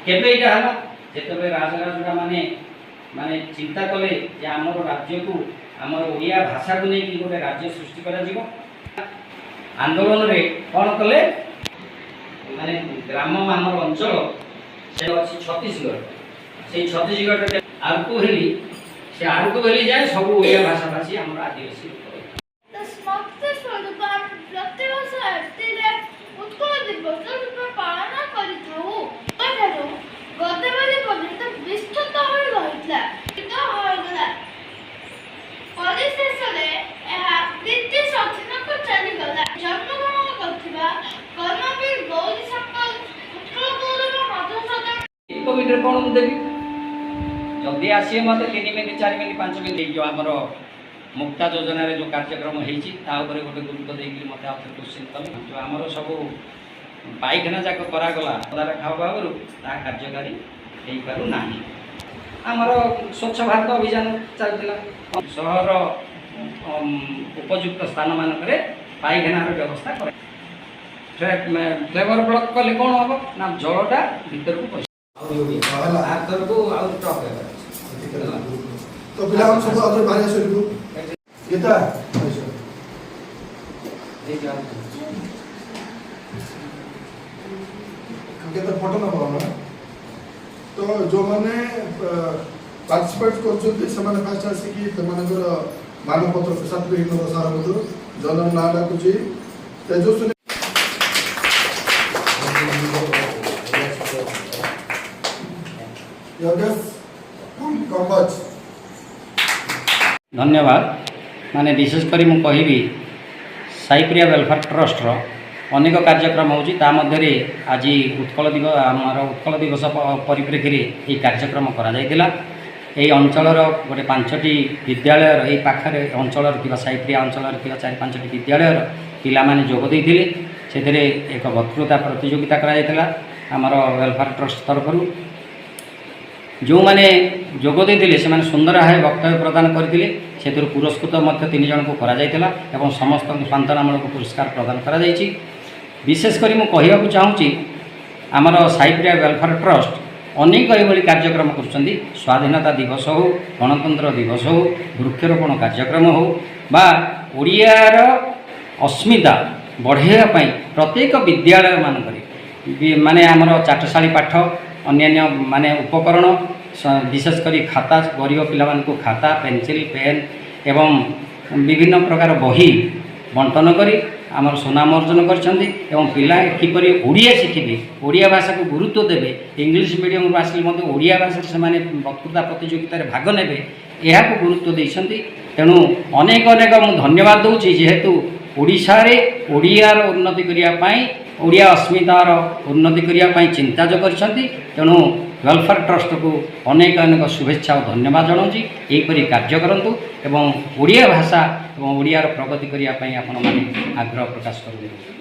केबे इटा हला जेतबे राजराजा माने माने चिंता कले जे हमर राज्य को हमर ओडिया भाषा को नै कि गोटे राज्य सृष्टि करा जीवो आंदोलन रे कोन कले माने ग्राम हमर अंचल से अछि छत्तीसगढ़ से छत्तीसगढ़ रे आरको हेली से आरको हेली जाय सब ओडिया भाषा भाषी हमर आदिवासी The Smoke Swarupan ପ୍ରତିବର୍ଷ ଏପ୍ରିଲରେ ଉତ୍କଳ ଦିବସ ରୂପେ ପାଳନ କରିଥାଉ। ଏଠାରୁ ଗତକାଲି ପର୍ଯ୍ୟନ୍ତ ବିସ୍ତୃତ ହୋଇ ରହିଥିଲା ହୋଇଗଲା ପରିଶେଷରେ ଏହା ବ୍ରିଟିଶ ଅଧୀନକୁ ଚାଲିଗଲା। ଜନ୍ମଗ୍ରହଣ କରିଥିବା କର୍ମବୀର ଗୌରୀ ଶଙ୍କର ଉତ୍କଳ ଗୌରବ ମଧୁସୂଦନ କୋଭିଡରେ କଣ ମୁଁ ଦେବି जल्दी आसिए मत 3 मिनिट 4 मिनिट 5 मिनिट जो आमर मुक्ता योजना रे जो कार्यक्रम होती गोटे गुरुत्व देकर मत आउे क्वेश्चन कले जो आमर सब पाइखाना जाक करागला पदार खाऊ कार्यकारी हो पारना आमर स्वच्छ भारत अभियान चलता सहर उपयुक्त स्थान मानक पाइखानार व्यवस्था कर फ्लेवर ब्लक कले कौन हम ना जलटा भर को तो पिला सब अगर बाहर आसो गीता केते फोटो न बोलना तो जो माने पार्टिसिपेट करछथि से माने फास्ट आसी कि तमनकर मानपत्र सर्टिफिकेट न सारबतो जन्म नाडा कुची तेजस्वी योगेश कंबच धन्यवाद माने विशेषकर मुझे कहबी साईप्रिया वेलफेयर ट्रस्ट अनेक कार्यक्रम होची ता मध्य आज उत्कल दिवस आमर उत्कल दिवस परिप्रेक्षी ये कार्यक्रम करा जायतिला एई अंचलर गोटे 5टी विद्यालय ये पाखरे अंचल साईप्रिया अंचल 4-5टी विद्यालय पिला माने जोग देइथिले सेथिरे एक वक्तृता प्रतियोगिता करा जायतिला आमर वेलफेयर ट्रस्ट तरफ जो मैंने जोग देते से सुंदर भाव वक्तव्य प्रदान करते से पुरस्कृत 3 जन को करा जायतिला एवं समस्त सांत्वनामूलक पुरस्कार प्रदान करा जायछि। विशेषकर मुझे कहवाक चाहूँगी आमर साईप्रिया वेलफेयर ट्रस्ट अनेक ये कार्यक्रम करुँच स्वाधीनता दिवस हो गणतंत्र दिवस हो वृक्षरोपण कार्यक्रम हो बा ओडियार अस्मिता बढ़ाइवाई प्रत्येक विद्यालय मानक माने आमर चाटशाली पाठ अन्यान्य माने उपकरण विशेषकर खाता गरीब पिला को खाता पेंसिल पेन एवं विभिन्न प्रकार बही बंटन करी आमर सुनाम अर्जन करछन्ती एवं पिला किपरि ओडिया शिखिबे ओडिया भाषा को गुरुत्व देबे इंग्लिश मीडियम आसिले मते ओडिया भाषा से माने वक्तृता प्रतियोगिता भाग नेबे यह को गुरुत्व देइछन्ती। तेणु अनेक अनेक मु धन्यवाद दूची जेहेतु ओडिशा रे ओडियार उन्नति करिया पाई ओडिया अस्मितार उन्नति करिया चिंता जो करछन्ती। तेणु वेलफेयर ट्रस्ट को अनेक अनेक शुभेच्छा और धन्यवाद जनाऊँगी यहीपरि कार्य करंतु एवं ओडिया भाषा और ओडियार प्रगति करिया पाई आपण माने आग्रह प्रकाश करंतु।